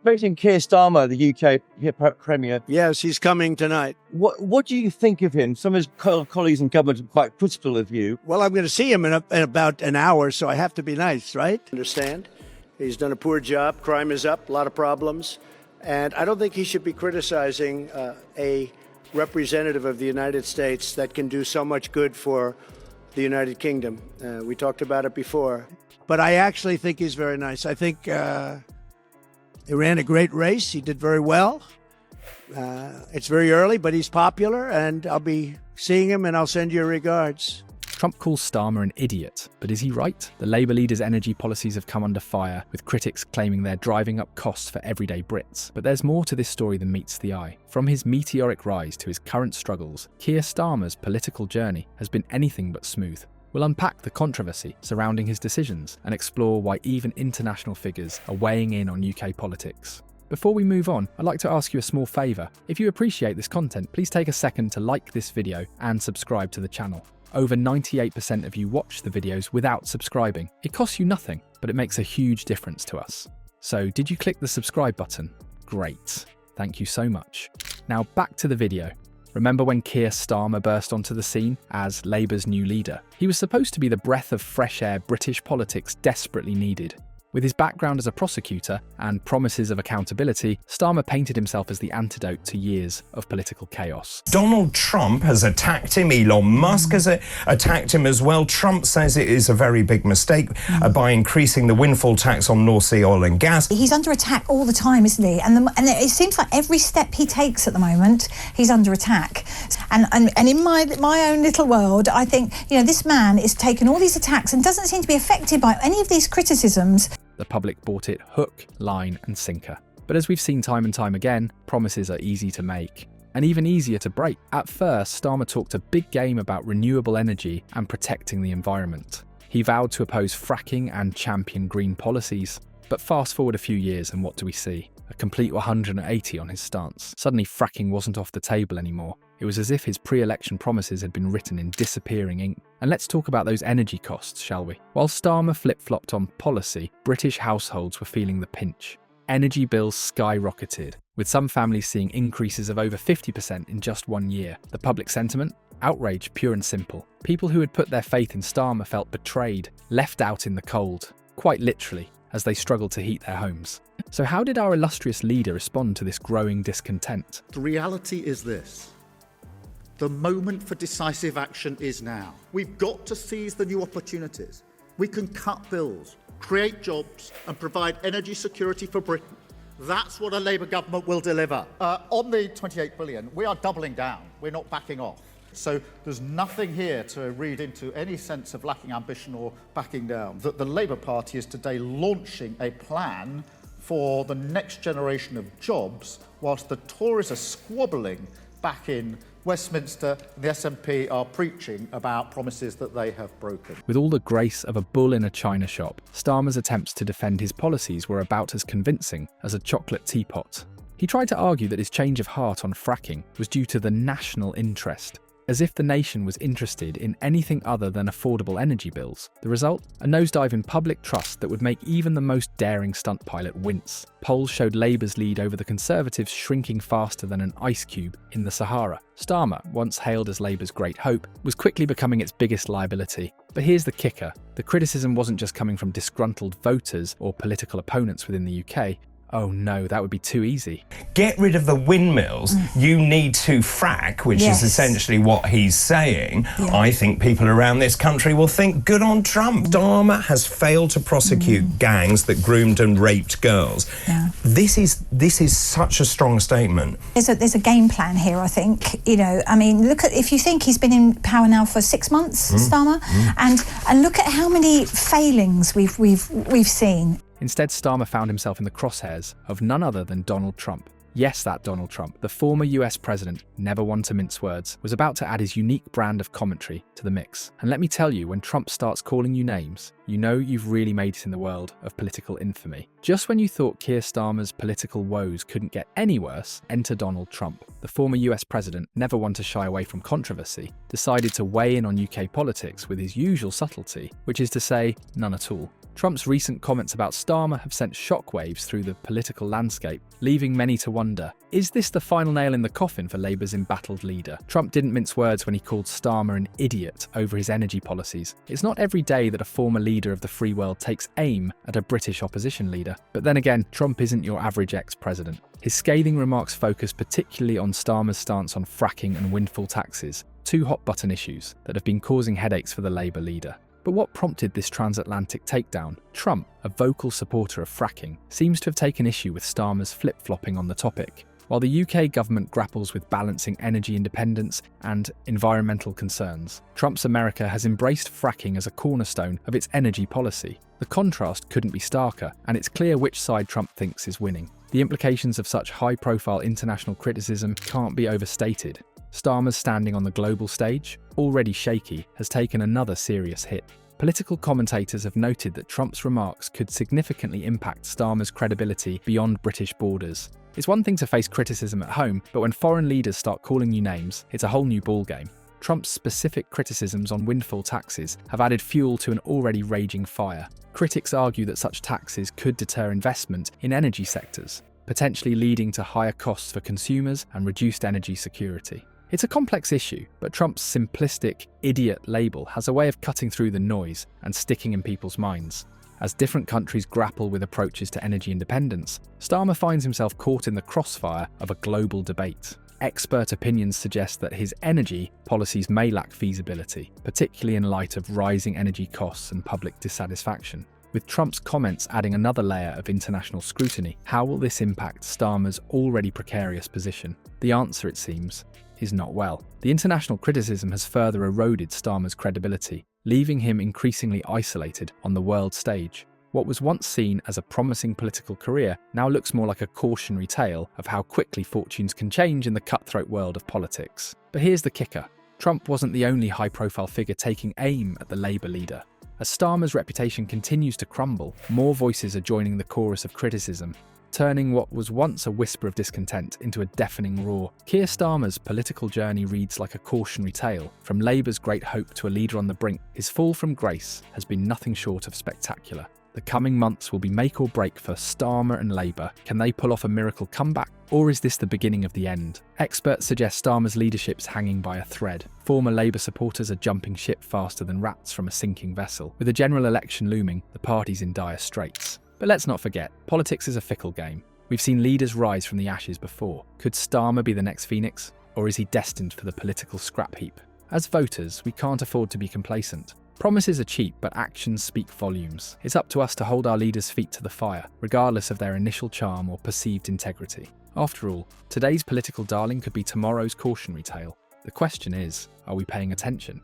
Expecting Keir Starmer, the UK Premier. Yes, he's coming tonight. What do you think of him? Some of his colleagues in government are quite critical of you. Well, I'm going to see him in about an hour, so I have to be nice, right? Understand? He's done a poor job. Crime is up, a lot of problems. And I don't think he should be criticizing a representative of the United States that can do so much good for the United Kingdom. We talked about it before. But I actually think he's very nice. I think he ran a great race. He did very well. It's very early, but he's popular, and I'll be seeing him, and I'll send you regards. Trump calls Starmer an idiot, but is he right? The Labour leader's energy policies have come under fire, with critics claiming they're driving up costs for everyday Brits. But there's more to this story than meets the eye. From his meteoric rise to his current struggles, Keir Starmer's political journey has been anything but smooth. We'll unpack the controversy surrounding his decisions and explore why even international figures are weighing in on UK politics. Before we move on, I'd like to ask you a small favour. If you appreciate this content, please take a second to like this video and subscribe to the channel. Over 98% of you watch the videos without subscribing. It costs you nothing, but it makes a huge difference to us. So did you click the subscribe button? Great. Thank you so much. Now back to the video. Remember when Keir Starmer burst onto the scene as Labour's new leader? He was supposed to be the breath of fresh air British politics desperately needed. With his background as a prosecutor and promises of accountability, Starmer painted himself as the antidote to years of political chaos. Donald Trump has attacked him. Elon Musk has attacked him as well. Trump says it is a very big mistake by increasing the windfall tax on North Sea oil and gas. He's under attack all the time, isn't he? And it seems like every step he takes at the moment, he's under attack. And in my own little world, I think, this man is taking all these attacks and doesn't seem to be affected by any of these criticisms. The public bought it hook, line and sinker. But as we've seen time and time again, promises are easy to make and even easier to break. At first, Starmer talked a big game about renewable energy and protecting the environment. He vowed to oppose fracking and champion green policies. But fast forward a few years and what do we see? A complete 180 on his stance. Suddenly fracking wasn't off the table anymore. It was as if his pre-election promises had been written in disappearing ink. And let's talk about those energy costs, shall we? While Starmer flip-flopped on policy, British households were feeling the pinch. Energy bills skyrocketed, with some families seeing increases of over 50% in just 1 year. The public sentiment? Outrage, pure and simple. People who had put their faith in Starmer felt betrayed, left out in the cold, quite literally, as they struggled to heat their homes. So how did our illustrious leader respond to this growing discontent? The reality is this. The moment for decisive action is now. We've got to seize the new opportunities. We can cut bills, create jobs and provide energy security for Britain. That's what a Labour government will deliver. On the 28 billion, we are doubling down. We're not backing off. So there's nothing here to read into any sense of lacking ambition or backing down. The Labour Party is today launching a plan for the next generation of jobs, whilst the Tories are squabbling back in Westminster. The SNP are preaching about promises that they have broken. With all the grace of a bull in a china shop, Starmer's attempts to defend his policies were about as convincing as a chocolate teapot. He tried to argue that his change of heart on fracking was due to the national interest, as if the nation was interested in anything other than affordable energy bills. The result? A nosedive in public trust that would make even the most daring stunt pilot wince. Polls showed Labour's lead over the Conservatives shrinking faster than an ice cube in the Sahara. Starmer, once hailed as Labour's great hope, was quickly becoming its biggest liability. But here's the kicker. The criticism wasn't just coming from disgruntled voters or political opponents within the UK. Oh no, that would be too easy. Get rid of the windmills. You need to frack, which is essentially what he's saying. I think people around this country will think, good on Trump. Starmer has failed to prosecute gangs that groomed and raped girls. This is such a strong statement. There's a game plan here, I think. Look at, if you think he's been in power now for 6 months, Starmer, and look at how many failings we've seen. Instead, Starmer found himself in the crosshairs of none other than Donald Trump. Yes, that Donald Trump, the former US president, never one to mince words, was about to add his unique brand of commentary to the mix. And let me tell you, when Trump starts calling you names, you know you've really made it in the world of political infamy. Just when you thought Keir Starmer's political woes couldn't get any worse, enter Donald Trump. The former US president, never one to shy away from controversy, decided to weigh in on UK politics with his usual subtlety, which is to say, none at all. Trump's recent comments about Starmer have sent shockwaves through the political landscape, leaving many to wonder, is this the final nail in the coffin for Labour's embattled leader? Trump didn't mince words when he called Starmer an idiot over his energy policies. It's not every day that a former leader of the free world takes aim at a British opposition leader. But then again, Trump isn't your average ex-president. His scathing remarks focus particularly on Starmer's stance on fracking and windfall taxes, two hot-button issues that have been causing headaches for the Labour leader. But what prompted this transatlantic takedown? Trump, a vocal supporter of fracking, seems to have taken issue with Starmer's flip-flopping on the topic. While the UK government grapples with balancing energy independence and environmental concerns, Trump's America has embraced fracking as a cornerstone of its energy policy. The contrast couldn't be starker, and it's clear which side Trump thinks is winning. The implications of such high-profile international criticism can't be overstated. Starmer's standing on the global stage, already shaky, has taken another serious hit. Political commentators have noted that Trump's remarks could significantly impact Starmer's credibility beyond British borders. It's one thing to face criticism at home, but when foreign leaders start calling you names, it's a whole new ballgame. Trump's specific criticisms on windfall taxes have added fuel to an already raging fire. Critics argue that such taxes could deter investment in energy sectors, potentially leading to higher costs for consumers and reduced energy security. It's a complex issue, but Trump's simplistic idiot label has a way of cutting through the noise and sticking in people's minds. As different countries grapple with approaches to energy independence, Starmer finds himself caught in the crossfire of a global debate. Expert opinions suggest that his energy policies may lack feasibility, particularly in light of rising energy costs and public dissatisfaction. With Trump's comments adding another layer of international scrutiny, how will this impact Starmer's already precarious position? The answer, it seems, is not well. The international criticism has further eroded Starmer's credibility, leaving him increasingly isolated on the world stage. What was once seen as a promising political career now looks more like a cautionary tale of how quickly fortunes can change in the cutthroat world of politics. But here's the kicker. Trump wasn't the only high-profile figure taking aim at the Labour leader. As Starmer's reputation continues to crumble, more voices are joining the chorus of criticism, turning what was once a whisper of discontent into a deafening roar. Keir Starmer's political journey reads like a cautionary tale. From Labour's great hope to a leader on the brink, his fall from grace has been nothing short of spectacular. The coming months will be make or break for Starmer and Labour. Can they pull off a miracle comeback? Or is this the beginning of the end? Experts suggest Starmer's leadership's hanging by a thread. Former Labour supporters are jumping ship faster than rats from a sinking vessel. With a general election looming, the party's in dire straits. But let's not forget, politics is a fickle game. We've seen leaders rise from the ashes before. Could Starmer be the next Phoenix? Or is he destined for the political scrap heap? As voters, we can't afford to be complacent. Promises are cheap, but actions speak volumes. It's up to us to hold our leaders' feet to the fire, regardless of their initial charm or perceived integrity. After all, today's political darling could be tomorrow's cautionary tale. The question is, are we paying attention?